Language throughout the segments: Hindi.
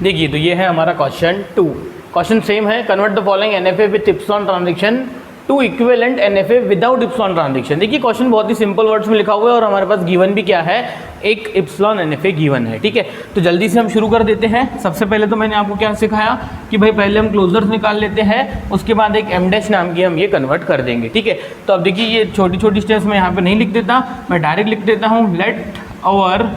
देखिए तो ये है हमारा क्वेश्चन 2। क्वेश्चन सेम है, convert the following NFA with epsilon transaction to equivalent NFA without epsilon transaction. देखिए क्वेश्चन बहुत ही सिंपल वर्ड्स में लिखा हुआ है और हमारे पास गिवन भी क्या है, एक इप्सिलॉन एनएफए गिवन है। ठीक है, तो जल्दी से हम शुरू कर देते हैं। सबसे पहले तो मैंने आपको क्या सिखाया कि भाई पहले हम क्लोजर्स निकाल लेते हैं, उसके बाद एक एम डैश नाम की हम ये कन्वर्ट कर देंगे। ठीक है, तो अब देखिए ये छोटी छोटी स्टेप्स मैं यहाँ पे नहीं लिख देता, मैं डायरेक्ट लिख देता हूँ। लेट आवर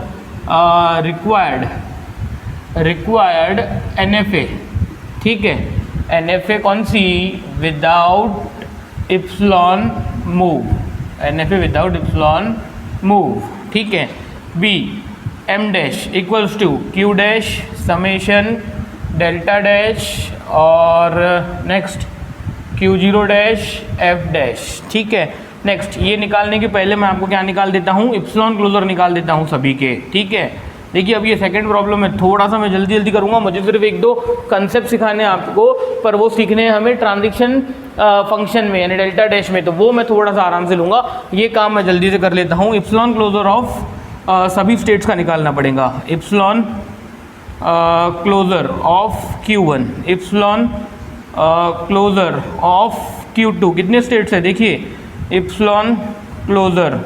रिक्वायर्ड एनएफए, ठीक है, एनएफए कौन सी, without epsilon move, NFA without epsilon move. ठीक है, B M dash equals to Q dash summation delta dash और next Q zero dash F dash. ठीक है, नेक्स्ट ये निकालने के पहले मैं आपको क्या निकाल देता हूँ, इप्सिलॉन क्लोजर निकाल देता हूँ सभी के। ठीक है, देखिए अब ये सेकंड प्रॉब्लम है, थोड़ा सा मैं जल्दी जल्दी करूँगा, मुझे सिर्फ एक दो कंसेप्ट सिखाने हैं आपको, पर वो सीखने हैं हमें ट्रांजैक्शन फंक्शन में यानी डेल्टा डैश में, तो वो मैं थोड़ा सा आराम से लूँगा। ये काम मैं जल्दी से कर लेता हूँ। इप्सिलॉन क्लोजर ऑफ सभी स्टेट्स का निकालना पड़ेगा। Epsilon closure of Q1, epsilon closure of Q2, कितने स्टेट्स है देखिए, इप्सिलॉन क्लोजर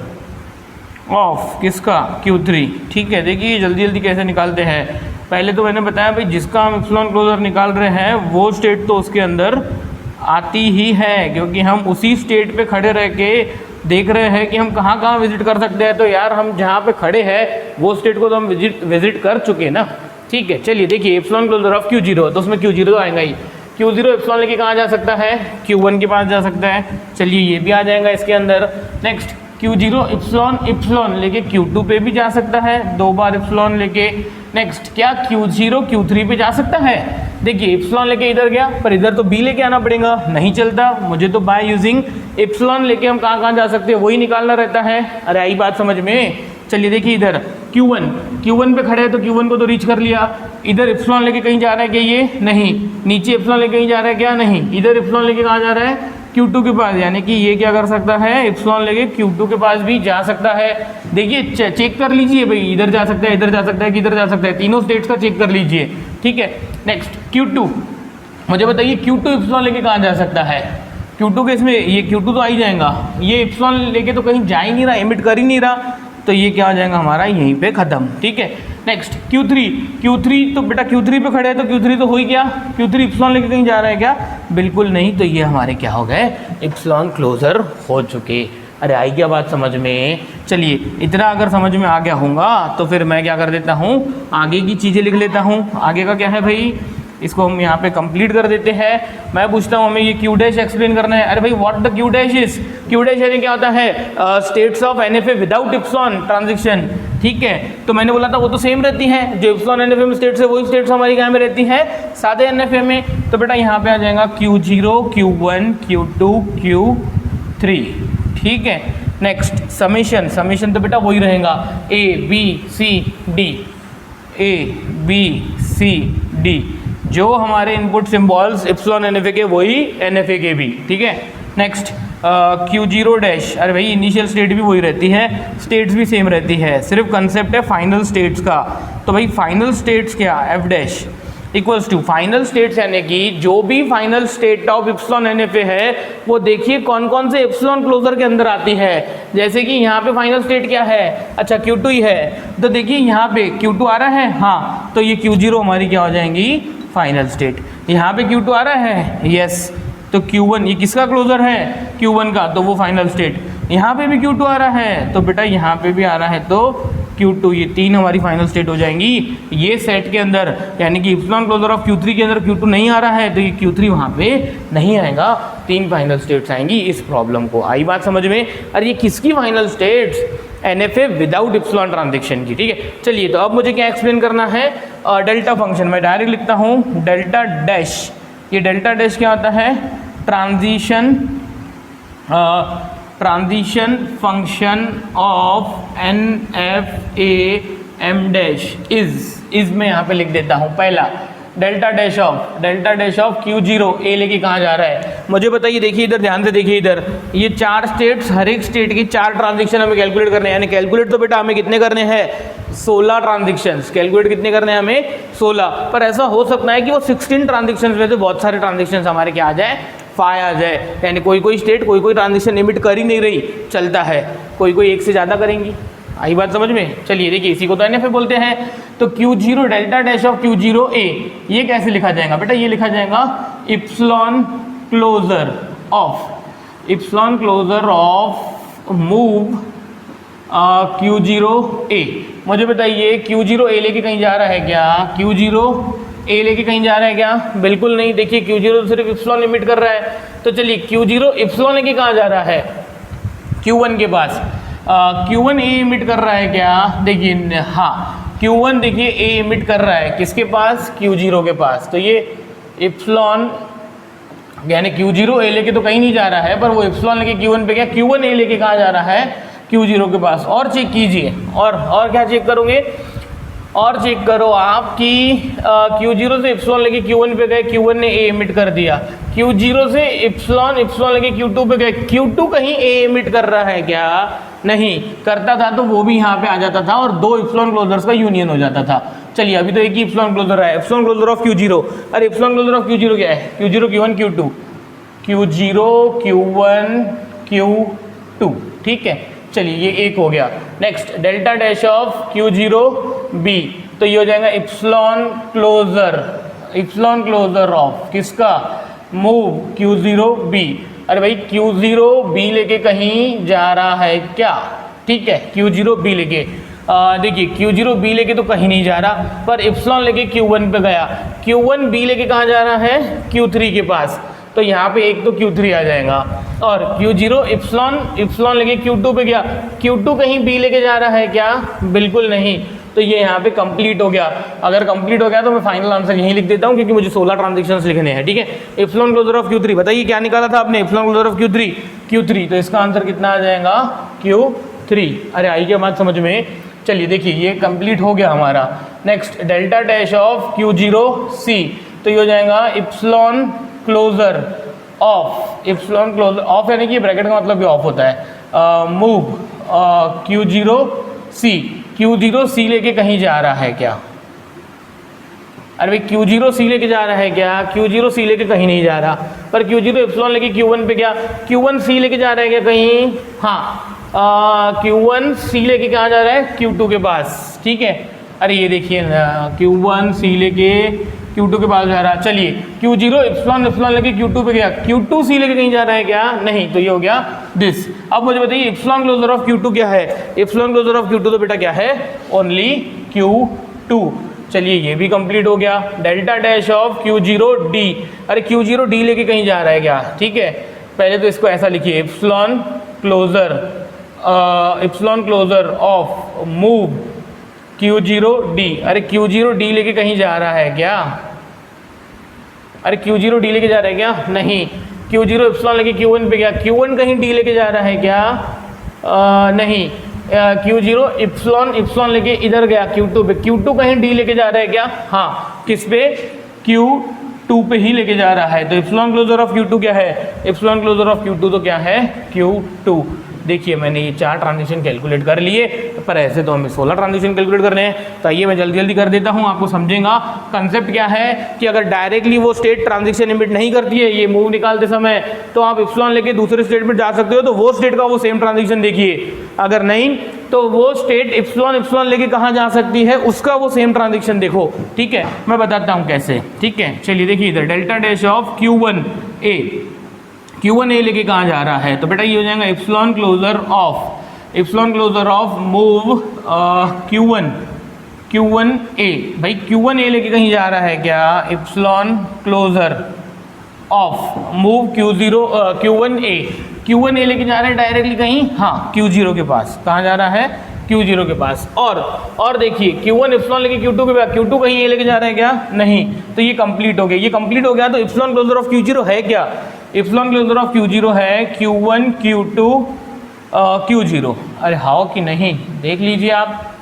ऑफ किसका, Q3। ठीक है, देखिए जल्दी जल्दी कैसे निकालते हैं। पहले तो मैंने बताया भाई जिसका हम इप्सिलॉन क्लोजर निकाल रहे हैं वो स्टेट तो उसके अंदर आती ही है, क्योंकि हम उसी स्टेट पे खड़े रह के देख रहे हैं कि हम कहाँ कहाँ विजिट कर सकते हैं। तो यार हम जहाँ पे खड़े हैं वो स्टेट को तो हम विजिट कर चुके ना। ठीक है, चलिए देखिए इप्सिलॉन क्लोजर ऑफ Q0, तो उसमें Q0 तो आएगा ही। Q0 इप्सिलॉन लेके कहाँ जा सकता है, Q1 के पास जा सकता है, चलिए ये भी आ जाएगा इसके अंदर। नेक्स्ट Q0 इप्सिलॉन लेके Q2 पे भी जा सकता है, 2 बार इप्सिलॉन लेके। नेक्स्ट क्या Q0 Q3 पे जा सकता है, देखिए इप्सिलॉन लेके इधर गया, पर इधर तो B लेके आना पड़ेगा, नहीं चलता मुझे, तो बाय यूजिंग इप्सिलॉन लेके हम कहाँ कहाँ जा सकते हैं वही निकालना रहता है। अरे आई बात समझ में। चलिए देखिए इधर Q1 पे खड़े हैं तो Q1 को तो रीच कर लिया, इधर इप्सिलॉन लेके कहीं जा रहा है क्या, ये नहीं, नीचे इप्सिलॉन लेके कहीं जा रहा है क्या, नहीं, इधर इप्सिलॉन लेके कहाँ जा रहा है, Q2 के पास, यानी कि ये क्या कर सकता है, इप्सिलॉन लेके Q2 के पास भी जा सकता है। देखिए चेक कर लीजिए भाई, इधर जा सकता है, इधर जा सकता है, किधर जा सकता है, तीनों स्टेट्स का चेक कर लीजिए। ठीक है, नेक्स्ट Q2, मुझे बताइए Q2 इप्सिलॉन लेके कहाँ जा सकता है, Q2 के इसमें ये Q2 तो आ ही जाएगा, ये इप्सिलॉन लेके तो कहीं जा ही नहीं रहा, एमिट कर ही नहीं रहा, तो ये क्या हो जाएगा हमारा यहीं पे खत्म। ठीक है, नेक्स्ट Q3 तो बेटा Q3 पे खड़े हैं तो Q3 तो हो ही गया, Q3 इप्सिलॉन लेके कहीं जा रहा है क्या, बिल्कुल नहीं, तो ये हमारे क्या हो गए, इप्सिलॉन क्लोजर हो चुके। अरे आई क्या बात समझ में। चलिए इतना अगर समझ में आ गया होगा तो फिर मैं क्या कर देता हूँ, आगे की चीज़ें लिख लेता हूँ। आगे का क्या है भाई, इसको हम यहाँ पे कंप्लीट कर देते हैं। मैं पूछता हूँ हमें ये Q डैश एक्सप्लेन करना है। अरे भाई what the Q dash is, Q dash यानी क्या होता है, states of NFA without epsilon transaction. ठीक है, तो मैंने बोला था वो तो सेम रहती हैं, जो इप्सिलॉन एनएफए में स्टेट्स है वही स्टेट्स हमारी क्या में रहती है, सादे एनएफए में। तो बेटा यहाँ पे आ जाएगा Q0 Q1 Q2 Q3। ठीक है, नेक्स्ट समेशन तो बेटा वही रहेगा, A B C D, जो हमारे इनपुट सिंबल्स इप्सिलॉन एनएफए के वही एनएफए के भी। ठीक है, नेक्स्ट Q0 डैश, अरे भाई इनिशियल स्टेट भी वही रहती है, स्टेट्स भी सेम रहती है, सिर्फ कंसेप्ट है फाइनल स्टेट्स का। तो भाई फाइनल स्टेट्स क्या, F dash equals to final states, यानी कि जो भी final state of epsilon NFA है वो देखिए कौन कौन से इप्सिलॉन क्लोजर के अंदर आती है। जैसे कि यहाँ पे फाइनल स्टेट क्या है, अच्छा Q2 ही है, तो देखिए यहाँ पे Q2 आ रहा है, हाँ, तो ये Q0 हमारी क्या हो जाएंगी, फाइनल स्टेट। यहाँ पे Q2 आ रहा है, यस, तो Q1 ये किसका क्लोजर है, Q1 का, तो वो फाइनल स्टेट। यहाँ पे भी Q2 आ रहा है, तो बेटा यहाँ पे भी आ रहा है, तो Q2, ये तीन हमारी फाइनल स्टेट हो जाएंगी ये सेट के अंदर। यानी कि इप्सिलॉन क्लोजर ऑफ Q3 के अंदर Q2 नहीं आ रहा है, तो ये Q3 वहाँ पे नहीं आएगा, तीन फाइनल स्टेट्स आएंगी इस प्रॉब्लम को। आई बात समझ में। अरे ये किसकी final states, NFA without epsilon transaction की। ठीक है, चलिए तो अब मुझे क्या एक्सप्लेन करना है, डेल्टा फंक्शन। मैं डायरेक्ट लिखता हूँ डेल्टा डैश। ये डेल्टा डैश क्या होता है, transition function of NFA M dash is मैं यहाँ पे लिख देता हूँ पहला, डेल्टा डैश ऑफ Q0 ए लेके कहाँ जा रहा है मुझे बताइए। देखिए इधर ध्यान से देखिए, इधर ये 4 स्टेट्स, हर एक स्टेट की 4 ट्रांजेक्शन हमें कैलकुलेट करने हैं। यानी कैलकुलेट तो बेटा हमें कितने करने हैं, 16 ट्रांजेक्शंस। कैलकुलेट कितने करने हैं हमें, 16। पर ऐसा हो सकता है कि वो 16 ट्रांजेक्शंस में से बहुत सारे ट्रांजेक्शंस हमारे क्या आ जाए, फाई आ जाए। यानी कोई स्टेट कोई ट्रांजेक्शन लिमिट कर ही नहीं रही, चलता है, कोई एक से ज़्यादा करेंगी। आई बात समझ में। चलिए देखिए, इसी को तो NFA बोलते हैं। तो Q0 delta dash of Q0 ए, ये कैसे लिखा जाएगा बेटा, ये लिखा जाएगा epsilon closure of move Q0 A. मुझे बताइए Q0 ए लेके कहीं जा रहा है क्या, Q0 ए लेके कहीं जा रहा है क्या, बिल्कुल नहीं। देखिए Q0 तो सिर्फ इप्सिलॉन लिमिट कर रहा है, तो चलिए Q0 इप्सिलॉन लेके कहाँ जा रहा है, Q1 के पास। Q1 ए इमिट कर रहा है क्या, देखिए हाँ Q1 देखिए ए इमिट कर रहा है किसके पास, Q0 के पास। तो ये इप्सिलॉन यानी Q0 ए लेके तो कहीं नहीं जा रहा है, पर वो इप्सिलॉन लेके Q1 पे गया, Q1 ए लेके कहाँ जा रहा है, Q0 के पास। और चेक कीजिए, और क्या चेक करोगे, और चेक करो आप कि Q0 से इप्सिलॉन लेके Q1 पे गए, Q1 ने ए इमिट कर दिया। Q0 से इप्सिलॉन लेके Q2 पे गए, Q2 कहीं ए इमिट कर रहा है क्या, नहीं करता था तो वो भी यहाँ पे आ जाता था और 2 इप्सिलॉन क्लोजर्स का यूनियन हो जाता था। चलिए अभी तो एक ही इप्सिलॉन क्लोजर है, इप्सिलॉन क्लोजर ऑफ Q0। अरे इप्सिलॉन क्लोजर ऑफ Q0 क्या है, Q0 Q1 Q2, Q0 Q1 Q2, ठीक है। चलिए ये एक हो गया। Next delta dash of Q0 B, तो ये हो जाएगा इप्सिलॉन क्लोजर ऑफ किसका, मूव Q0 B। अरे भाई Q0 B लेके कहीं जा रहा है क्या, ठीक है, Q0 B लेके देखिए Q0 B लेके तो कहीं नहीं जा रहा, पर इप्सिलॉन लेके Q1 पे गया। Q1 B लेके कहाँ जा रहा है, Q3 के पास। तो यहाँ पे एक तो Q3 आ जाएगा, और Q0 इप्सिलॉन लेके Q2 पे गया, Q2 कहीं B लेके जा रहा है क्या, बिल्कुल नहीं। तो ये यहाँ पे कंप्लीट हो गया। अगर कंप्लीट हो गया तो मैं फाइनल आंसर यहीं लिख देता हूँ, क्योंकि मुझे 16 ट्रांजेक्शंस लिखने हैं, ठीक है। इप्सिलॉन क्लोजर ऑफ Q3, बताइए क्या निकाला था आपने, इप्सिलॉन क्लोजर ऑफ Q3, तो इसका आंसर कितना आ जाएगा, Q3। अरे आई क्या बात समझ में। चलिए देखिए ये कंप्लीट हो गया हमारा। Next delta dash of Q0 C, तो ये हो जाएगा इप्सिलॉन क्लोजर ऑफ यानी कि ब्रैकेट का मतलब भी ऑफ होता है, मूव Q0 C लेके कहीं जा रहा है क्या, अरे भाई Q0 C लेके जा रहा है क्या, Q0 C लेके कहीं नहीं जा रहा, पर Q0 इप्सिलॉन लेके Q1 पे गया, Q1 C लेके जा रहा है क्या कहीं, हाँ Q1 C लेके कहाँ जा रहा है, Q2 के पास, ठीक है। अरे ये देखिए Q1 C लेके Q2 के पास जा रहा है। चलिए Q0 इप्सिलॉन लेके Q2 पे गया, Q2 C लेके कहीं जा रहा है क्या, नहीं। तो ये हो गया दिस। अब मुझे बताइए इप्सिलॉन क्लोजर ऑफ Q2 क्या है, इप्सिलॉन क्लोजर ऑफ Q2 तो बेटा क्या है, ओनली Q2। चलिए ये भी कंप्लीट हो गया। Delta dash of Q0 D, अरे Q0 D लेके कहीं जा रहा है क्या, ठीक है। पहले तो इसको ऐसा लिखिए, epsilon closure of move Q0 D। अरे Q0 D लेके कहीं जा रहा है क्या, अरे Q0 D लेके जा रहा है क्या, नहीं। Q0 इप्सिलॉन लेके Q1 पे गया, Q1 कहीं D लेके जा रहा है क्या, नहीं। Q0 इप्सिलॉन लेके इधर गया Q2 पे, Q2 कहीं D लेके जा रहा है क्या, हाँ। किस पे, Q2 पे ही लेके जा रहा है। तो इप्सिलॉन क्लोजर ऑफ Q2 क्या है, इप्सिलॉन क्लोजर ऑफ Q2 तो क्या है, Q2। देखिए मैंने ये 4 ट्रांजेक्शन कैलकुलेट कर लिए, पर ऐसे तो हमें 16 ट्रांजेक्शन कैलकुलेट करने हैं। तो आइए मैं जल्दी कर देता हूँ, आपको समझेगा। कंसेप्ट क्या है कि अगर डायरेक्टली वो स्टेट ट्रांजेक्शन लिमिट नहीं करती है ये मूव निकालते समय, तो आप इप्सिलॉन लेके दूसरे स्टेट में जा सकते हो, तो वो स्टेट का वो सेम ट्रांजेक्शन देखिए। अगर नहीं तो वो स्टेट इप्सिलॉन लेके कहाँ जा सकती है, उसका वो सेम ट्रांजेक्शन देखो, ठीक है। मैं बताता हूँ कैसे, ठीक है। चलिए देखिए इधर delta dash of Q1 A लेके कहाँ जा रहा है, तो बेटा ये हो जाएगा epsilon closure of move Q1 A। भाई Q1 A लेके कहीं जा रहा है क्या, epsilon closure of move Q1 A लेके जा रहा है डायरेक्टली कहीं, हाँ Q0 के पास। कहाँ जा रहा है, Q0 के पास। और देखिए Q1 इप्सिलॉन लेके Q2 के पास, Q2 कहीं A लेके जा रहा है क्या, नहीं। तो ये कंप्लीट हो गया। तो इप्सिलॉन क्लोजर ऑफ Q0 है क्या, इप्सिलॉन क्लोजर ऑफ Q0 है Q1 Q2 Q0। अरे हाउ कि नहीं, देख लीजिए आप,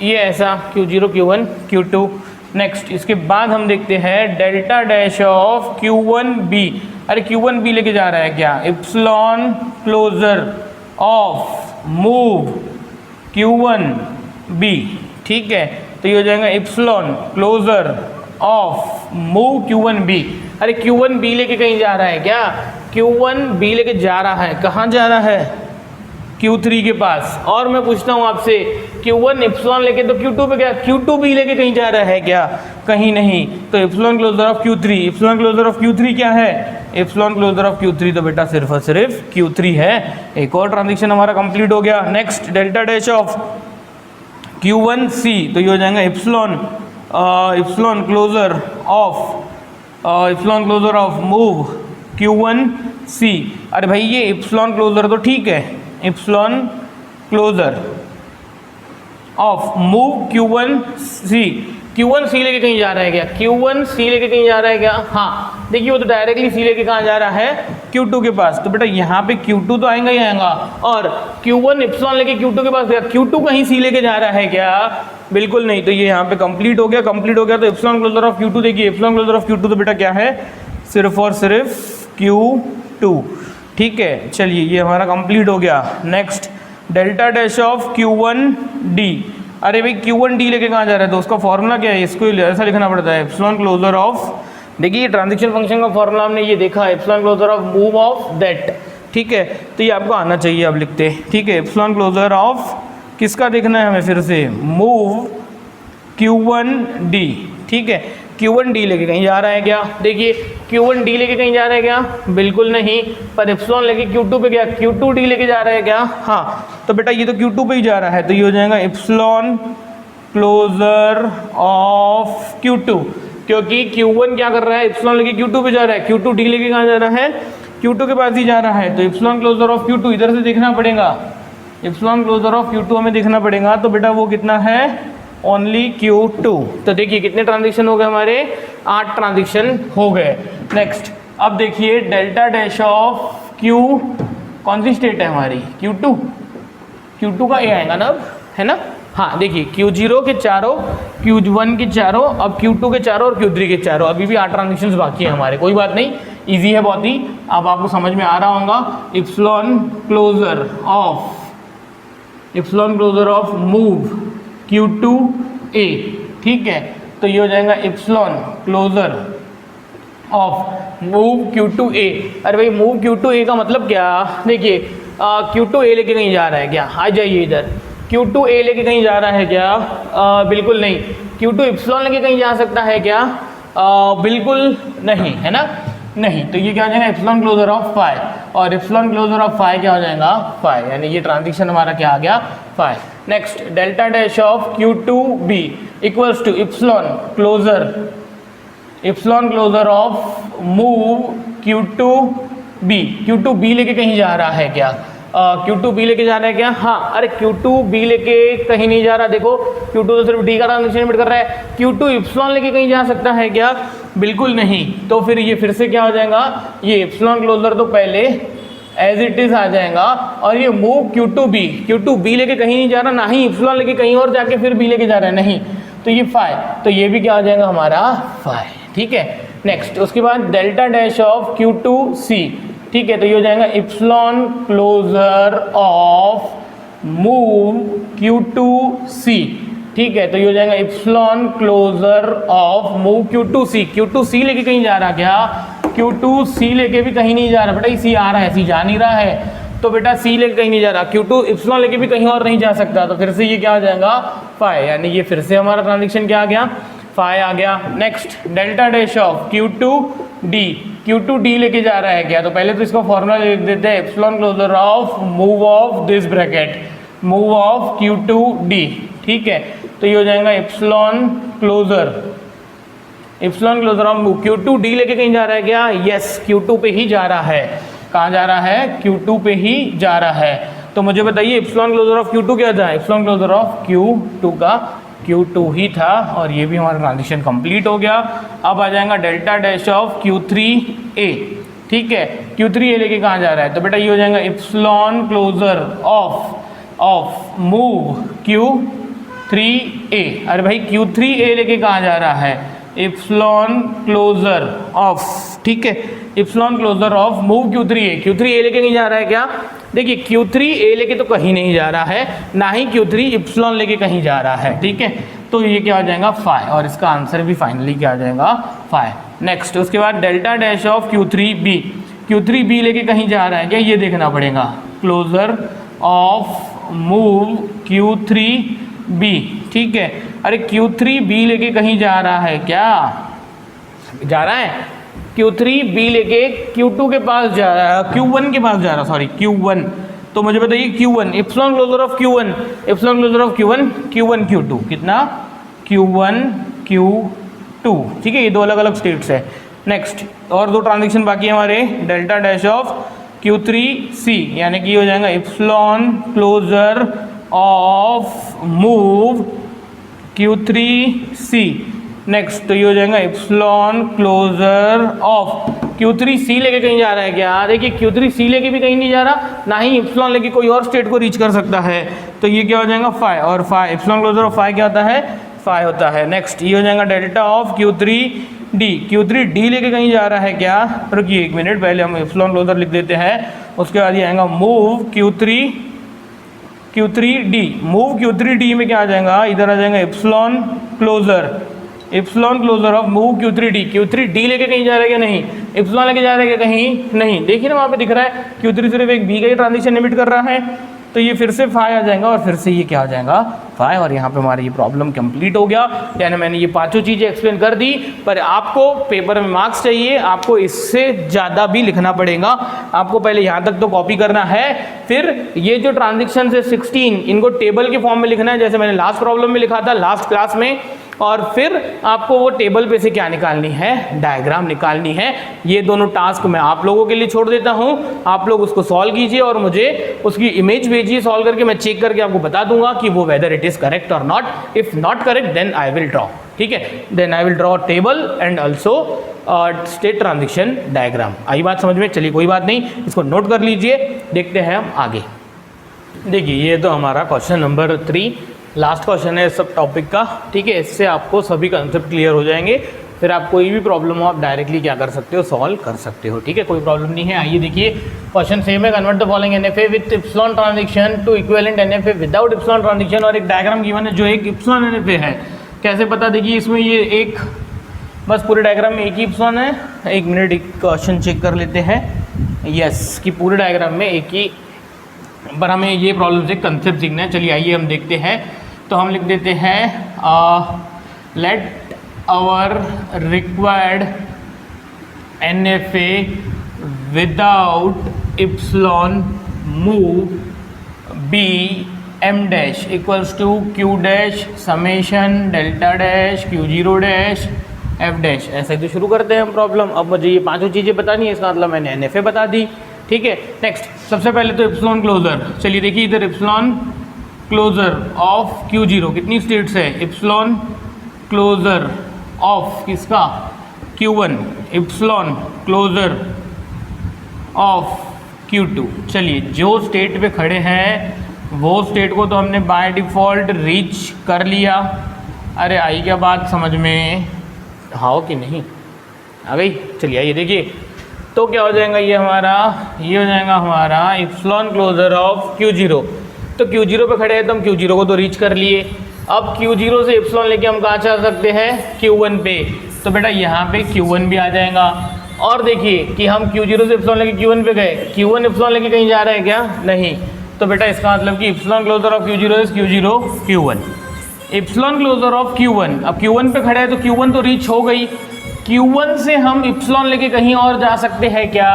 ये ऐसा Q0 Q1 Q2 नेक्स्ट इसके बाद हम देखते हैं डेल्टा डैश ऑफ Q1B। अरे Q1B लेके जा रहा है क्या, epsilon closure of move Q1B, ठीक है। तो ये हो जाएगा epsilon closure of move Q1B। अरे Q1B लेके कहीं जा रहा है क्या, Q1B लेके जा रहा है, कहाँ जा रहा है, Q3 के पास। और मैं पूछता हूँ आपसे, Q1 इप्सिलॉन लेके तो Q2 पे गया, Q2B लेके कहीं जा रहा है क्या, कहीं नहीं। तो epsilon closure of Q3, epsilon closure of Q3 क्या है, इप्सिलॉन क्लोजर ऑफ Q3 तो बेटा सिर्फ और सिर्फ Q3 है। एक और ट्रांजेक्शन हमारा कंप्लीट हो गया। Next delta dash of Q1C, तो ये हो जाएगा epsilon closure of move Q1C। अरे भाई ये इप्सिलॉन क्लोजर तो ठीक है, epsilon closure of move Q1C। Q1C लेके कहीं जा रहा है क्या, Q1C लेके कहीं जा रहा है क्या, हाँ देखिए वो तो डायरेक्टली C लेके कहाँ जा रहा है, Q2 के पास। तो बेटा यहाँ पे Q2 तो आएगा ही आएगा, और Q1 इप्सिलॉन लेके Q2 के पास गया, Q2 कहीं C लेके जा रहा है क्या, बिल्कुल नहीं। तो ये यहाँ पे कंप्लीट हो गया। तो इप्सिलॉन क्लोजर ऑफ Q2 देखिए, इप्सिलॉन क्लोजर ऑफ Q2 तो बेटा क्या है, सिर्फ और सिर्फ Q2, ठीक है। चलिए ये हमारा कंप्लीट हो गया। Next delta dash of Q1D। अरे भाई Q1D लेके कहाँ जा रहा है, तो उसका फॉर्मूला क्या है, इसको ऐसा लिखना पड़ता है, इप्सिलॉन क्लोजर ऑफ, देखिए ट्रांजिशन फंक्शन का फॉर्मूला हमने ये देखा है, epsilon closure of move of that, ठीक है। तो ये आपको आना चाहिए, आप लिखते, ठीक है। इप्सिलॉन क्लोजर ऑफ किसका देखना है हमें, फिर से मूव Q1D, ठीक है। Q1D लेके कहीं जा रहा है क्या, देखिए Q1D लेके कहीं जा रहा है क्या, बिल्कुल नहीं। पर इप्सिलॉन लेके Q2 पे गया, Q2D लेके जा रहा है क्या, हाँ। तो बेटा ये तो Q2 पे ही जा रहा है, तो ये हो जाएगा इप्सिलॉन क्लोजर ऑफ Q2, क्योंकि Q1 क्या कर रहा है, इप्सिलॉन लेके Q2 पे जा रहा है, Q2D लेके कहाँ जा रहा है, Q2 के पास ही जा रहा है। तो इप्सिलॉन क्लोजर ऑफ Q2 इधर से देखना पड़ेगा, इप्सिलॉन क्लोजर ऑफ Q2 हमें देखना पड़ेगा। तो बेटा वो कितना है, ओनली Q2। तो देखिए कितने ट्रांजेक्शन हो गए हमारे, 8 ट्रांजेक्शन हो गए। नेक्स्ट अब देखिए डेल्टा डैश ऑफ Q, कौन सी स्टेट है हमारी, Q2 का A आएगा ना अब, है ना, हाँ देखिए Q0 के चारों, Q1 के चारों, अब Q2 के चारों और Q3 के चारों, अभी भी 8 ट्रांजेक्शन बाकी है हमारे, कोई बात नहीं, ईजी है बहुत ही, अब आपको समझ में आ रहा होगा। Epsilon closure of move Q2A, ठीक है। तो ये हो जाएगा epsilon closure of move Q2A। अरे भाई मूव Q2A का मतलब क्या, देखिए Q2A लेके कहीं जा रहा है क्या, आ जाइए इधर, Q2A लेके कहीं जा रहा है क्या, बिल्कुल नहीं। Q2 इप्सिलॉन लेके कहीं जा सकता है क्या, बिल्कुल नहीं, है ना, नहीं। तो ये क्या हो जाएगा, इप्सिलॉन क्लोजर ऑफ फाई, और इप्सिलॉन क्लोजर ऑफ फाई क्या हो जाएगा, फाई, यानी ये ट्रांजिशन हमारा क्या आ गया, phi. Next delta dash of Q2B equals to epsilon closure of move Q2B लेके कहीं जा रहा है क्या, Q2B लेके जा रहा है क्या, हाँ। अरे Q2B लेके कहीं नहीं जा रहा, देखो Q2 तो सिर्फ D का ट्रांजेक्शन कर रहा है, Q2 इप्सिलॉन लेके कहीं जा सकता है क्या, बिल्कुल नहीं। तो फिर ये फिर से क्या हो जाएगा, ये इप्सिलॉन क्लोजर तो पहले एज इट इज आ जाएगा, और ये मूव Q2B लेके कहीं नहीं जा रहा, ना ही इप्सिलॉन लेके कहीं और जाके फिर B लेके जा रहा है, नहीं। तो ये फाई, तो ये भी क्या हो जाएगा हमारा फाई, ठीक है। नेक्स्ट उसके बाद डेल्टा डैश ऑफ Q2C, ठीक है। तो ये हो जाएगा epsilon closure of move Q2C, ठीक है। तो ये हो जाएगा epsilon closure of move Q2C लेके कहीं जा रहा क्या, Q2C लेके भी कहीं नहीं जा रहा, बेटा C आ रहा है, C जा नहीं रहा है, तो बेटा C लेके कहीं नहीं जा रहा, Q2 इप्सिलॉन लेके भी कहीं और नहीं जा सकता, तो फिर से ये क्या हो जाएगा, फाई, यानी ये फिर से हमारा ट्रांजेक्शन क्या आ गया, फाई आ गया। Next delta dash of Q2D लेके जा रहा है क्या, तो पहले तो इसका फॉर्मूला लिख देते हैं, epsilon closure of move of this bracket, move of Q2D, ठीक है। तो ये हो जाएगा epsilon closure of move Q2D लेके कहीं जा रहा है क्या, यस Q2 पे ही जा रहा है, कहाँ जा रहा है, Q2 पे ही जा रहा है। तो मुझे बताइए इप्सिलॉन क्लोजर ऑफ Q2 क्या था, इप्सिलॉन क्लोजर ऑफ Q2 का Q2 ही था, और ये भी हमारा ट्रांजिशन कंप्लीट हो गया। अब आ जाएगा डेल्टा डैश ऑफ Q3A, ठीक है। Q3A लेके कहाँ जा रहा है, तो बेटा ये हो जाएगा epsilon closure of move 3a। अरे भाई Q3a लेके कहाँ जा रहा है? इप्सिलॉन क्लोजर ऑफ, ठीक है, epsilon closure of move Q3a। Q3a लेके नहीं जा रहा है क्या? देखिए Q3a लेके तो कहीं नहीं जा रहा है, ना ही Q3 इप्सिलॉन लेके कहीं जा रहा है, ठीक है। तो ये क्या आ जाएगा? फाइ, और इसका आंसर भी फाइनली क्या आ जाएगा? फाइ। नेक्स्ट उसके बाद delta dash of Q3b। Q3b लेके कहीं जा रहा है क्या? ये देखना पड़ेगा। क्लोजर ऑफ मूव Q3b, ठीक है। अरे Q3b लेके कहीं जा रहा है क्या? जा रहा है। Q3b लेके Q2 के पास जा रहा है, Q1 के पास जा रहा है, सॉरी Q1। तो मुझे बताइए Q1, epsilon closure of Q1, epsilon closure of Q1, Q1 Q2 कितना? Q1 Q2, ठीक है। ये दो अलग अलग स्टेट्स है। नेक्स्ट और दो ट्रांजेक्शन बाकी है हमारे। डेल्टा डैश ऑफ Q3c, यानी कि हो जाएगा epsilon closure of move Q3c। Next तो ये हो जाएगा इप्सिलॉन क्लोजर ऑफ Q3c लेके कहीं जा रहा है क्या? देखिए Q3c लेके भी कहीं नहीं जा रहा, ना ही इप्सिलॉन लेके कोई और स्टेट को रीच कर सकता है। तो ये क्या हो जाएगा? फाइ, और phi epsilon closure of phi क्या होता है? फाइ होता है। नेक्स्ट ये हो जाएगा डेल्टा ऑफ Q3d। Q3d लेके कहीं जा रहा है क्या? रुकिए एक मिनट, पहले हम इप्सिलॉन क्लोजर लिख देते हैं, उसके बाद ये आएगा मूव Q3d। मूव Q3d में क्या आ जाएगा? इधर आ जाएगा epsilon closure, epsilon closure of move Q3d। Q3d लेके कहीं जा रहा है क्या? नहीं। इप्सिलॉन लेके जा रहा है क्या? कहीं नहीं। देखिए ना वहाँ पे दिख रहा है Q3 सिर्फ एक b का ही ट्रांजिशन एमिट कर रहा है, तो ये फिर से फाइ आ जाएगा, और फिर से ये क्या हो जाएगा? फाइ। और यहाँ पे हमारी ये प्रॉब्लम कंप्लीट हो गया। यानी मैंने ये पांचों चीज़ें एक्सप्लेन कर दी, पर आपको पेपर में मार्क्स चाहिए, आपको इससे ज़्यादा भी लिखना पड़ेगा। आपको पहले यहाँ तक तो कॉपी करना है, फिर ये जो ट्रांजेक्शन है 16, इनको टेबल के फॉर्म में लिखना है, जैसे मैंने लास्ट प्रॉब्लम में लिखा था लास्ट क्लास में। और फिर आपको वो टेबल पे से क्या निकालनी है? डायग्राम निकालनी है। ये दोनों टास्क मैं आप लोगों के लिए छोड़ देता हूँ, आप लोग उसको सॉल्व कीजिए और मुझे उसकी इमेज भेजिए, सॉल्व करके मैं चेक करके आपको बता दूंगा कि वो वेदर इट इज करेक्ट और not. If not correct then I will draw, ठीक है, then I will draw table and also state transition diagram. आई बात समझ में? चलिए कोई बात नहीं, इसको नोट कर लीजिए, देखते हैं हम आगे। देखिए ये तो हमारा क्वेश्चन नंबर 3 लास्ट क्वेश्चन है इस सब टॉपिक का, ठीक है। इससे आपको सभी कंसेप्ट क्लियर हो जाएंगे, फिर आप कोई भी प्रॉब्लम हो आप डायरेक्टली क्या कर सकते हो? सॉल्व कर सकते हो, ठीक है, कोई प्रॉब्लम नहीं है। आइए देखिए क्वेश्चन सेम है। Convert the following NFA with epsilon transition to equivalent NFA without epsilon transition, और एक डायग्राम गिवन है जो एक इप्सिलॉन NFA है। कैसे पता? देखिए इसमें ये एक, बस पूरे डायग्राम में एक ही इप्सिलॉन है। एक मिनट, एक क्वेश्चन चेक कर लेते हैं। यस, कि पूरे डायग्राम में एक ही, पर हमें ये प्रॉब्लम से कंसेप्ट सीखना है। चलिए आइए हम देखते हैं। तो हम लिख देते हैं let our required NFA without epsilon move be m dash equals to q dash summation delta dash Q0 dash f dash. ऐसे तो शुरू करते हैं हम प्रॉब्लम। अब मुझे ये पांचों चीज़ें बतानी है, इसका मतलब मैंने NFA बता दी, ठीक है। नेक्स्ट सबसे पहले तो इप्सिलॉन क्लोजर। चलिए देखिए इधर इप्सिलॉन क्लोजर ऑफ Q0 कितनी स्टेट्स है? इप्सिलॉन क्लोजर ऑफ किसका? Q1, epsilon closure of Q2। चलिए जो स्टेट पे खड़े हैं वो स्टेट को तो हमने बाय डिफ़ॉल्ट रीच कर लिया। अरे आई क्या बात समझ में? हाँ कि नहीं आ गई? चलिए आइए देखिए, तो क्या हो जाएगा ये हमारा? ये हो जाएगा हमारा इप्सिलॉन क्लोजर ऑफ Q0। तो Q0 पे खड़े हैं तो हम Q0 को तो रीच कर लिए। अब Q0 से इप्सिलॉन लेके हम कहाँ चल सकते हैं? Q1 पे। तो बेटा यहाँ पे Q1 भी आ जाएगा। और देखिए कि हम Q0 से इप्सिलॉन लेके Q1 पे गए, Q1 इप्सिलॉन लेके कहीं जा रहा है क्या? नहीं। तो बेटा इसका मतलब कि epsilon closure of Q0 is Q0 Q1। Epsilon closure of Q1, अब Q1 पे खड़े हैं तो Q1 तो रीच हो गई। Q1 से हम इप्सिलॉन लेके कहीं और जा सकते हैं क्या?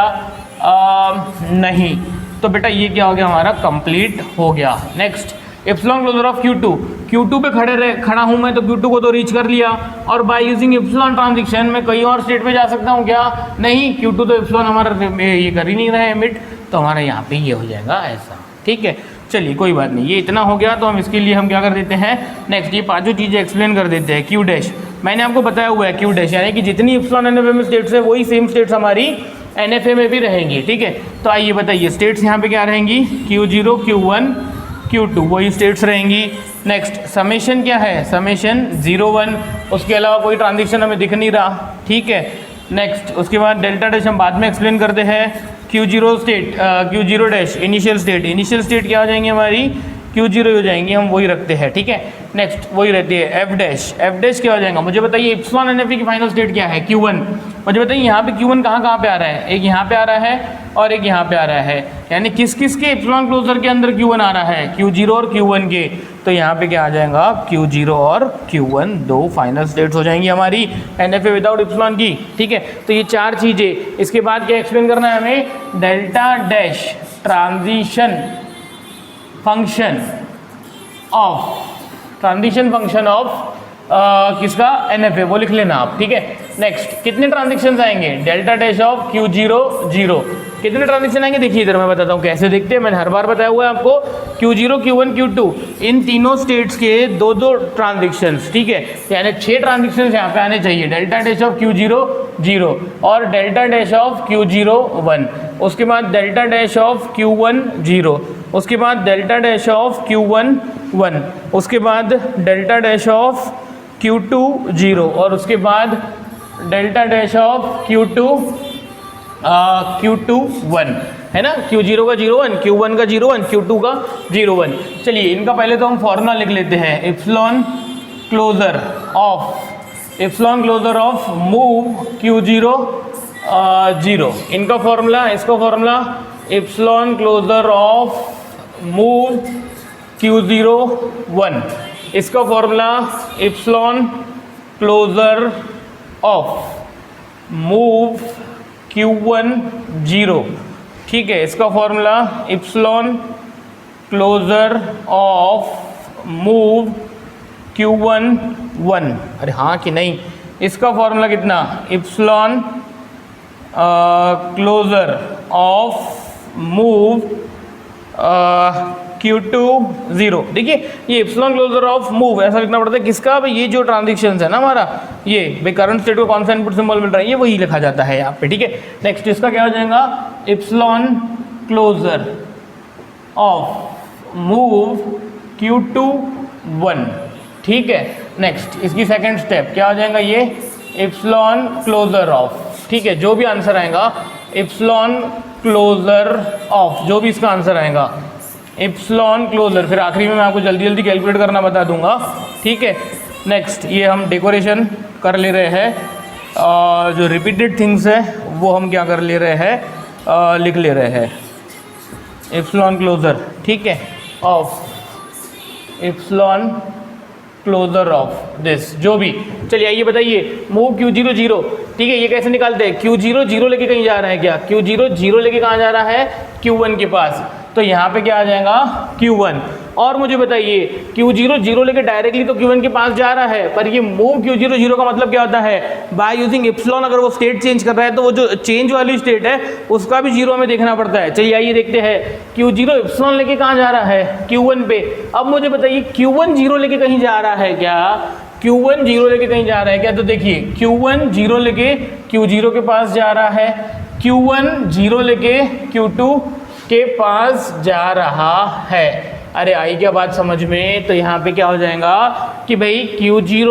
नहीं। तो बेटा ये क्या हो गया? हमारा कंप्लीट हो गया। Next epsilon closure of Q2। Q2 पे खड़ा हूँ मैं तो Q2 को तो रीच कर लिया, और बाय यूजिंग इप्सिलॉन ट्रांजिशन मैं कहीं और स्टेट पे जा सकता हूँ क्या? नहीं। Q2 तो इप्सिलॉन हमारा ये कर ही नहीं रहा है एमिट, तो हमारा यहाँ पे ये हो जाएगा ऐसा, ठीक है। चलिए कोई बात नहीं, ये इतना हो गया। तो हम इसके लिए हम क्या कर देते हैं? नेक्स्ट ये पांचों चीज़ें एक्सप्लेन कर देते हैं। Q डैश मैंने आपको बताया हुआ है, Q डैश यानी कि जितनी इप्सिलॉन NFA में स्टेट्स है वही सेम स्टेट्स हमारी NFA में भी रहेंगी, ठीक है। तो आइए बताइए स्टेट्स यहाँ पे क्या रहेंगी? Q0 Q1 Q2 वही स्टेट्स रहेंगी। नेक्स्ट समेशन क्या है, समेशन 0 1, उसके अलावा कोई ट्रांजेक्शन हमें दिख नहीं रहा, ठीक है। नेक्स्ट उसके बाद डेल्टा डैश हम बाद में एक्सप्लेन करते हैं। Q0 state, Q0 dash initial state क्या हो जाएंगी हमारी, Q0 हो जाएंगी, हम वही रखते हैं, ठीक है। नेक्स्ट वही रहती है एफ डैश क्या हो जाएगा, मुझे बताइए इप्सिलॉन एनएफई की फाइनल स्टेट क्या है, Q1। मुझे बताइए यहाँ पे Q1 कहाँ पे आ रहा है, एक यहाँ पे आ रहा है और एक यहाँ पे आ रहा है, यानी किस किस के इप्सिलॉन क्लोजर के अंदर Q1 आ रहा है, Q0 और Q1 के। तो यहाँ पे क्या आ जाएगा, Q0 और Q1 दो फाइनल स्टेट्स हो जाएंगी हमारी एनएफए विदाउट इप्सिलॉन की, ठीक है। तो ये चार चीज़ें, इसके बाद क्या एक्सप्लेन करना है हमें, delta dash transition function of किसका, एनएफए, वो लिख लेना आप, ठीक है। नेक्स्ट कितने ट्रांजेक्शन आएंगे, डेल्टा डैश ऑफ Q0 0, कितने ट्रांजेक्शन आएंगे, देखिए इधर मैं बताता हूँ कैसे देखते हैं, मैंने हर बार बताया हुआ है आपको। Q0 Q1 Q2 इन तीनों स्टेट्स के दो ट्रांजेक्शंस, ठीक है, यानी 6 ट्रांजेक्शंस यहाँ पे आने चाहिए, डेल्टा डैश ऑफ Q0 0 और डेल्टा डैश ऑफ Q0 1, उसके बाद डेल्टा डैश ऑफ Q1 0, उसके बाद डेल्टा डैश ऑफ Q1 1, उसके बाद डेल्टा डैश ऑफ Q2 0 और उसके बाद डेल्टा डैश ऑफ Q2 1, है ना। Q0 का 0 1, Q1 का 0 1, Q2 का 0 1। चलिए इनका पहले तो हम फॉर्मूला लिख लेते हैं, epsilon closure of move Q0 0, इनका फॉर्मूला, इसका formula epsilon closure of move Q0 1, इसका formula epsilon closure of move Q1 0, ठीक है, इसका formula epsilon closure of move Q1 1, अरे हाँ कि नहीं, इसका फॉर्मूला कितना, epsilon closure of move Q2 0। देखिए ये इप्सिलॉन क्लोजर ऑफ मूव ऐसा लिखना पड़ता है किसका, भाई ये जो ट्रांजेक्शन है ना हमारा, ये भाई करंट स्टेट को कौन सा इनपुट सिंबल मिल रहा है, ये वही लिखा जाता है यहाँ पे, ठीक है। नेक्स्ट इसका क्या हो जाएगा, epsilon closure of move Q2 1, ठीक है। नेक्स्ट इसकी सेकंड स्टेप क्या हो जाएगा, ये इप्सिलॉन क्लोजर ऑफ, ठीक है, जो भी आंसर आएगा इप्सिलॉन क्लोजर ऑफ, जो भी इसका आंसर आएगा इप्सिलॉन क्लोजर, फिर आखिरी में मैं आपको जल्दी जल्दी कैलकुलेट करना बता दूंगा, ठीक है। नेक्स्ट ये हम डेकोरेशन कर ले रहे हैं, जो रिपीटेड थिंग्स है वो हम क्या कर ले रहे हैं, लिख ले रहे हैं, इप्सिलॉन क्लोजर, ठीक है, of epsilon closure of this, जो भी। चलिए आइए बताइए मूव Q0 0, ठीक है, ये कैसे निकालते हैं, Q0 0 लेके कहीं जा रहा है क्या, Q0 0 लेके कहाँ जा रहा है, Q1 के पास, तो यहाँ पे क्या आ जाएगा Q1। और मुझे बताइए Q0 0 लेके डायरेक्टली तो Q1 के पास जा रहा है, पर ये मूव Q0 0 का मतलब क्या होता है, बाय यूजिंग इप्सिलॉन अगर वो स्टेट चेंज कर रहा है तो वो जो चेंज वाली स्टेट है उसका भी 0 हमें देखना पड़ता है। चलिए आइए देखते हैं, Q0 इप्सिलॉन लेके कहाँ जा रहा है, Q1 पे। अब मुझे बताइए Q1 0 लेके कहीं जा रहा है क्या, Q1 0 लेके कहीं जा रहा है क्या, तो देखिए Q1 0 लेके Q0 के पास जा रहा है, Q1 0 लेके Q2 के पास जा रहा है। अरे आई क्या बात समझ में, तो यहाँ पे क्या हो जाएगा कि भाई Q0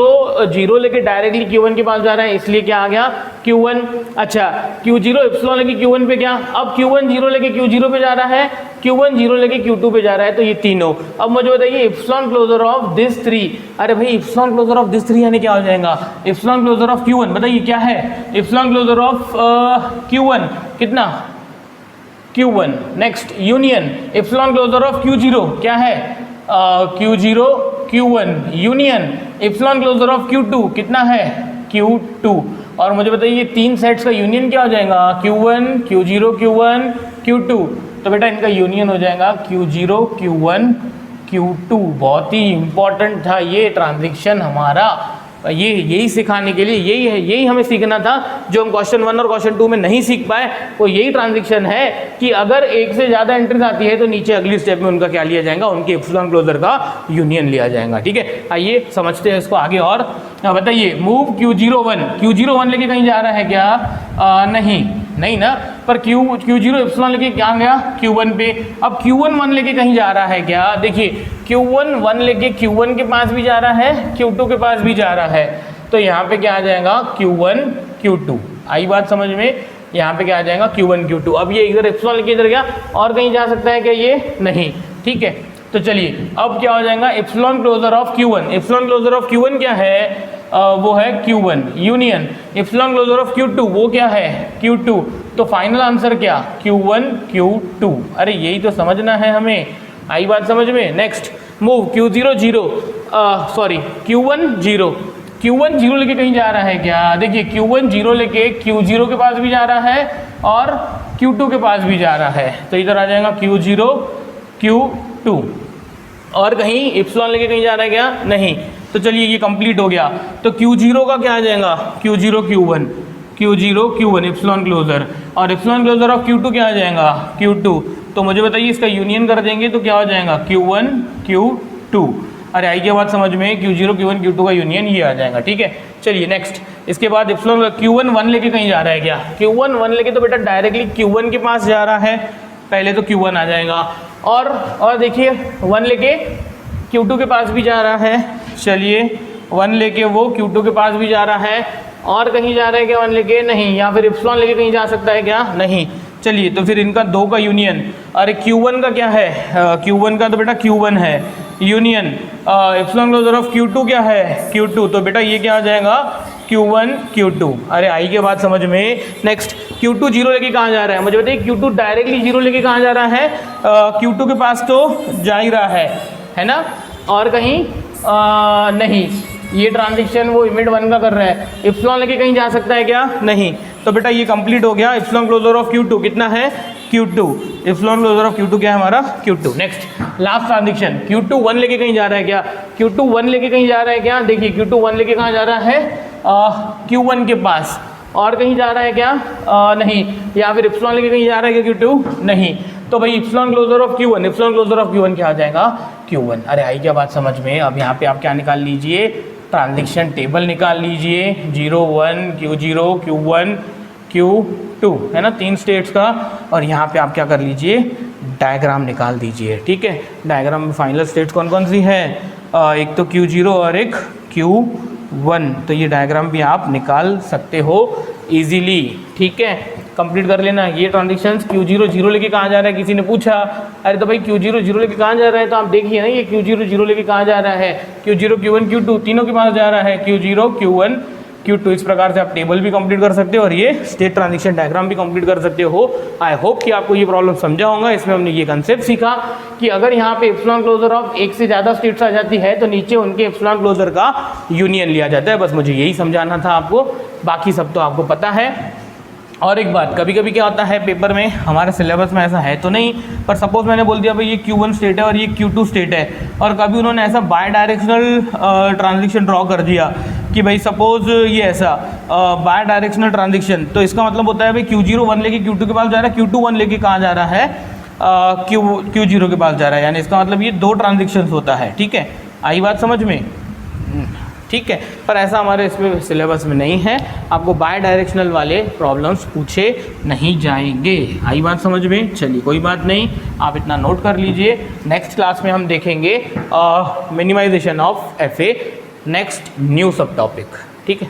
0 लेके डायरेक्टली Q1 के पास जा रहा है, इसलिए क्या आ गया Q1। अच्छा Q0 इप्सिलॉन लेके Q1 पे, क्या अब Q1 0 लेके Q0 पे जा रहा है, Q1 0 लेके Q2 पे जा रहा है, तो ये तीनों। अब मुझे बताइए इप्सिलॉन क्लोजर ऑफ दिस 3, अरे भाई इप्सिलॉन क्लोजर ऑफ दिस 3 यानी क्या हो जाएगा, इप्सिलॉन क्लोजर ऑफ Q1, बताइए क्या है, इप्सिलॉन क्लोजर ऑफ Q1 कितना, Q1। Next union epsilon closure of Q0 क्या है, Q0 Q1 union epsilon closure of Q2 कितना है, Q2। और मुझे बताइए तीन सेट्स का यूनियन क्या हो जाएगा, Q1 Q0 Q1 Q2, तो बेटा इनका यूनियन हो जाएगा Q0 Q1 Q2। बहुत ही इंपॉर्टेंट था ये ट्रांजिशन हमारा, ये यही सिखाने के लिए, यही हमें सीखना था जो हम क्वेश्चन 1 और क्वेश्चन 2 में नहीं सीख पाए, वो यही ट्रांजिशन है कि अगर एक से ज़्यादा एंट्रीज आती है तो नीचे अगली स्टेप में उनका क्या लिया जाएगा, उनके इप्सिलॉन क्लोजर का यूनियन लिया जाएगा, ठीक है। आइए समझते हैं इसको आगे। और बताइए मूव Q0 1 लेके कहीं जा रहा है क्या, नहीं ना, पर Q0 एप्सिलॉन लेके क्या गया Q1 पे। अब Q1 1 लेके कहीं जा रहा है क्या, देखिए Q1 1 लेके Q1 के पास भी जा रहा है, Q2 के पास भी जा रहा है, तो यहाँ पे क्या आ जाएगा Q1 Q2। आई बात समझ में, यहाँ पे क्या आ जाएगा Q1 Q2। अब ये इधर एप्सिलॉन लेके इधर गया, और कहीं जा सकता है क्या ये, नहीं, ठीक है। तो चलिए अब क्या हो जाएगा epsilon closure of Q1। Epsilon closure of Q1 क्या है, वो है Q1 union epsilon closure of Q2, वो क्या है Q2। तो फाइनल आंसर क्या Q1 Q2। अरे यही तो समझना है हमें, आई बात समझ में। Next move Q0 0 sorry Q1 0। Q1 0 लेके कहीं जा रहा है क्या, देखिए Q1 0 लेके Q0 के पास भी जा रहा है और Q2 के पास भी जा रहा है, तो इधर आ जाएगा Q0 Q2। और कहीं एप्सिलॉन लेके कहीं जा रहा है क्या, नहीं। तो चलिए ये कंप्लीट हो गया। तो Q0 का क्या आ जाएगा Q0 Q1, Q0 Q1 epsilon closure, और एप्सिलॉन क्लोजर ऑफ Q2 क्या आ जाएगा Q2। तो मुझे बताइए इसका यूनियन कर देंगे तो क्या हो जाएगा Q1 Q2। अरे आई क्या बात समझ में, Q0 Q1 Q2 का यूनियन ये आ जाएगा, ठीक है। चलिए नेक्स्ट, इसके बाद एप्सिलॉन Q1 1 लेके कहीं जा रहा है क्या, Q1 1 लेके तो बेटा डायरेक्टली Q1 के पास जा रहा है, पहले तो Q1 आ जाएगा, और देखिए 1 लेके Q2 के पास भी जा रहा है, चलिए 1 लेके वो Q2 के पास भी जा रहा है, और कहीं जा रहा है क्या 1 लेके, नहीं, या फिर एप्सिलॉन लेके कहीं जा सकता है क्या, नहीं। चलिए तो फिर इनका दो का यूनियन, अरे Q1 का क्या है, Q1 का तो बेटा Q1 है union, epsilon closure of Q2 क्या है Q2, तो बेटा ये क्या आ जाएगा Q1 Q2। अरे आई के बात समझ में। नेक्स्ट Q2 0 लेके कहाँ जा रहा है, मुझे बताइए Q2 डायरेक्टली 0 लेके कहाँ जा रहा है, Q2 के पास तो जा ही रहा है ना, और कहीं नहीं, ये ट्रांजिशन वो इमिड 1 का कर रहा है, एप्सिलॉन लेके कहीं जा सकता है क्या, नहीं। तो बेटा ये कंप्लीट हो गया, एप्सिलॉन क्लोजर ऑफ Q2 कितना है Q2, epsilon closure of Q2 क्या है हमारा Q2। Next last transition Q2 1 लेके कहीं जा रहा है क्या, Q2 1 लेके कहीं जा रहा है क्या, देखिए Q2 1 लेके कहाँ जा रहा है Q1 के पास, और कहीं जा रहा है क्या, नहीं, या फिर एप्सिलॉन लेके कहीं जा रहा है क्या Q2, नहीं। तो भाई epsilon closure of Q1, epsilon closure of Q1 क्या आ जाएगा Q1। अरे आई क्या बात समझ में। अब यहाँ पे आप क्या निकाल लीजिए, ट्रांजिशन टेबल निकाल लीजिए, 0 1 Q0 Q1 Q2 है ना, 3 स्टेट्स का, और यहाँ पे आप क्या कर लीजिए डायग्राम निकाल दीजिए, ठीक है। डायग्राम में फाइनल स्टेट्स कौन कौन सी है, एक तो Q0 और एक Q1, तो ये डायग्राम भी आप निकाल सकते हो इजीली, ठीक है। कंप्लीट कर लेना ये ट्रांजिशंस। Q0 0 लेके कहाँ जा रहा है, किसी ने पूछा, अरे तो भाई Q0 0 लेके कहाँ जा रहा है, तो आप देखिए ना ये Q0 0 लेके कहाँ जा रहा है, Q0 Q1 Q2 तीनों के पास जा रहा है, Q0 Q1 Q2। इस प्रकार से आप टेबल भी कंप्लीट कर सकते हो और ये स्टेट ट्रांजिशन डायग्राम भी कंप्लीट कर सकते हो। आई होप कि आपको ये प्रॉब्लम समझा होगा। इसमें हमने ये कंसेप्ट सीखा कि अगर यहाँ पे एप्सिलॉन क्लोजर ऑफ एक से ज़्यादा स्टेट्स आ जाती है तो नीचे उनके एप्सिलॉन क्लोजर का यूनियन लिया जाता है। बस मुझे यही समझाना था आपको, बाकी सब तो आपको पता है। और एक बात, कभी कभी क्या होता है पेपर में, हमारे सिलेबस में ऐसा है तो नहीं, पर सपोज मैंने बोल दिया भाई ये Q1 स्टेट है और ये Q2 स्टेट है, और कभी उन्होंने ऐसा बाय डायरेक्शनल ट्रांजिशन ड्रॉ कर दिया कि भाई सपोज ये ऐसा बाय डायरेक्शनल ट्रांजिशन, तो इसका मतलब होता है भाई Q0 1 लेके Q2 के पास जा रहा है, Q2 1 लेके कहाँ जा रहा है, Q0 के पास जा रहा है, यानी इसका मतलब ये दो ट्रांजिशंस होता है, ठीक है। आई बात समझ में, ठीक है। पर ऐसा हमारे इसमें सिलेबस में नहीं है, आपको बाय डायरेक्शनल वाले प्रॉब्लम्स पूछे नहीं जाएंगे। आई बात समझ में। चलिए कोई बात नहीं, आप इतना नोट कर लीजिए। नेक्स्ट क्लास में हम देखेंगे minimization of FA, next new subtopic, ठीक है।